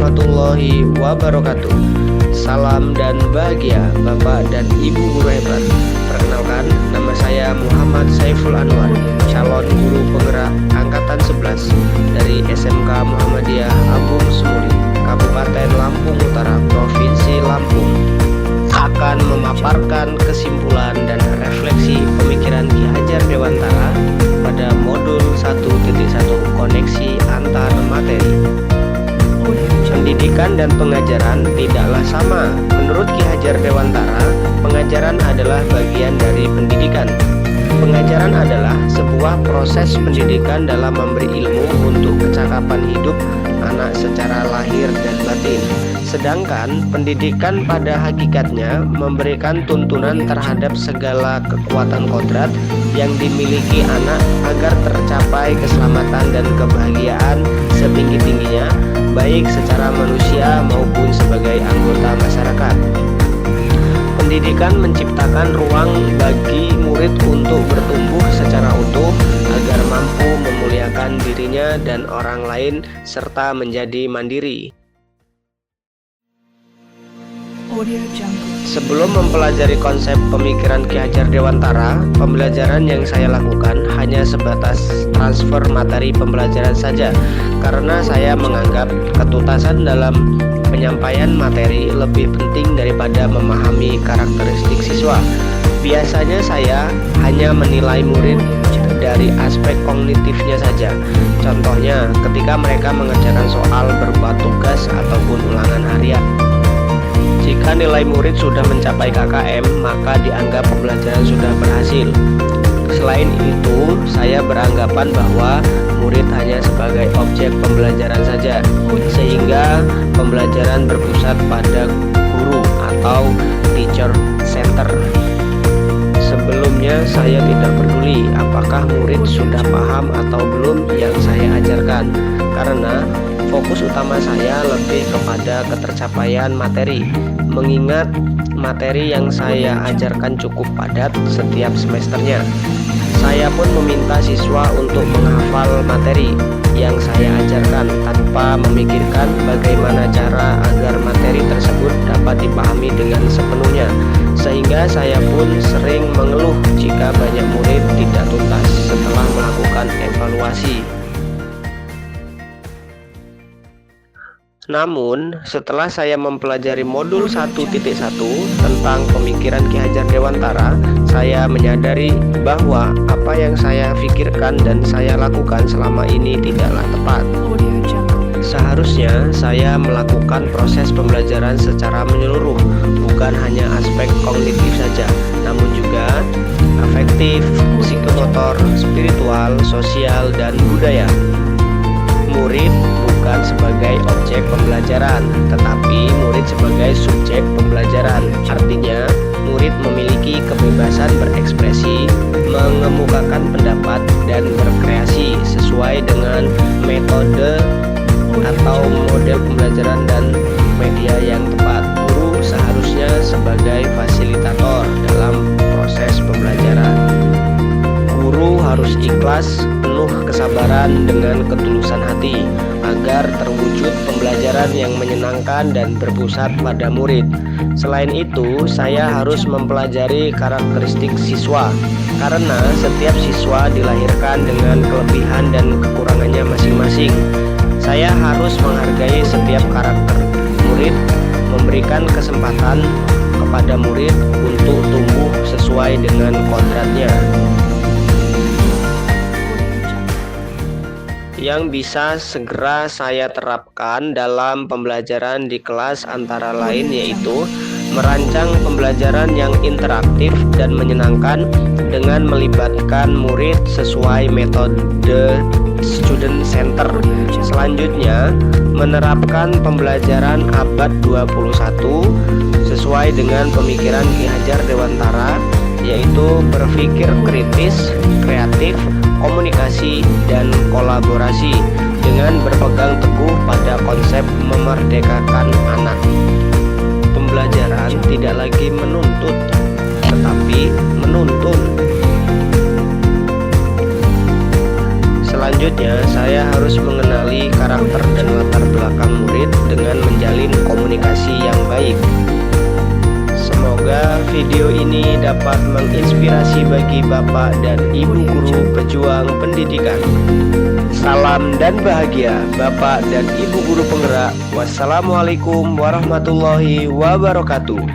warahmatullahi wabarakatuh. Salam dan bahagia Bapak dan Ibu guru hebat. Perkenalkan, nama saya Muhammad Saiful Anwar, calon guru penggerak angkatan 11 dari SMK Muhammadiyah Agung Semuli, Kabupaten Lampung Utara, Provinsi Lampung, akan memaparkan kesimpulan dan refleksi pemikiran Ki Hajar Dewantara pada modul 1.1 koneksi antar materi. Pendidikan dan pengajaran tidaklah sama. Menurut Ki Hajar Dewantara, pengajaran adalah bagian dari pendidikan. Pengajaran adalah sebuah proses pendidikan dalam memberi ilmu untuk kecakapan hidup anak secara lahir dan batin. Sedangkan pendidikan pada hakikatnya memberikan tuntunan terhadap segala kekuatan kodrat yang dimiliki anak agar tercapai keselamatan dan kebahagiaan setinggi-tingginya, baik secara manusia maupun sebagai anggota masyarakat. Pendidikan menciptakan ruang bagi murid untuk bertumbuh secara utuh agar mampu memuliakan dirinya dan orang lain serta menjadi mandiri. Sebelum mempelajari konsep pemikiran Ki Hajar Dewantara, pembelajaran yang saya lakukan hanya sebatas transfer materi pembelajaran saja, karena saya menganggap ketuntasan dalam penyampaian materi lebih penting daripada memahami karakteristik siswa. Biasanya saya hanya menilai murid dari aspek kognitifnya saja. Contohnya, ketika mereka mengerjakan soal berupa tugas ataupun ulangan harian. Jika nilai murid sudah mencapai KKM, maka dianggap pembelajaran sudah berhasil. Selain itu, saya beranggapan bahwa murid hanya sebagai objek pembelajaran saja, sehingga pembelajaran berpusat pada guru atau teacher center. Sebelumnya saya tidak peduli apakah murid sudah paham atau belum yang saya ajarkan, karena fokus utama saya lebih kepada ketercapaian materi, mengingat materi yang saya ajarkan cukup padat setiap semesternya. Saya pun meminta siswa untuk menghafal materi yang saya ajarkan tanpa memikirkan bagaimana cara agar materi tersebut dapat dipahami dengan sepenuhnya, sehingga saya pun sering mengeluh jika banyak murid tidak tuntas setelah melakukan evaluasi. Namun, setelah saya mempelajari modul 1.1 tentang pemikiran Ki Hajar Dewantara, saya menyadari bahwa apa yang saya pikirkan dan saya lakukan selama ini tidaklah tepat. Seharusnya saya melakukan proses pembelajaran secara menyeluruh, bukan hanya aspek kognitif saja, namun juga afektif, psikomotor, spiritual, sosial, dan budaya. Murid bukan sebagai objek pembelajaran, tetapi murid sebagai subjek pembelajaran. Artinya, murid memiliki kebebasan berekspresi, mengemukakan pendapat, dan berkreasi sesuai dengan metode atau model pembelajaran dan media yang tepat. Guru seharusnya sebagai fasilitator dalam proses pembelajaran. Guru harus ikhlas, penuh kesabaran dengan ketulusan hati agar terwujud pembelajaran yang menyenangkan dan berpusat pada murid. Selain itu, saya harus mempelajari karakteristik siswa, karena setiap siswa dilahirkan dengan kelebihan dan kekurangannya masing-masing. Saya harus menghargai setiap karakter murid, memberikan kesempatan kepada murid untuk tumbuh sesuai dengan kodratnya. Yang bisa segera saya terapkan dalam pembelajaran di kelas antara lain yaitu merancang pembelajaran yang interaktif dan menyenangkan dengan melibatkan murid sesuai metode student center. Selanjutnya, menerapkan pembelajaran abad 21 sesuai dengan pemikiran Ki Hajar Dewantara, yaitu berpikir kritis, kreatif, komunikasi, dan kolaborasi dengan berpegang teguh pada konsep memerdekakan anak. Pembelajaran tidak lagi menuntut, tetapi menuntun. Selanjutnya, saya harus mengenali karakter dan latar belakang murid dengan menjalin komunikasi yang baik. Semoga video ini dapat menginspirasi bagi Bapak dan Ibu guru pejuang pendidikan. Salam dan bahagia Bapak dan Ibu guru penggerak. Wassalamualaikum warahmatullahi wabarakatuh.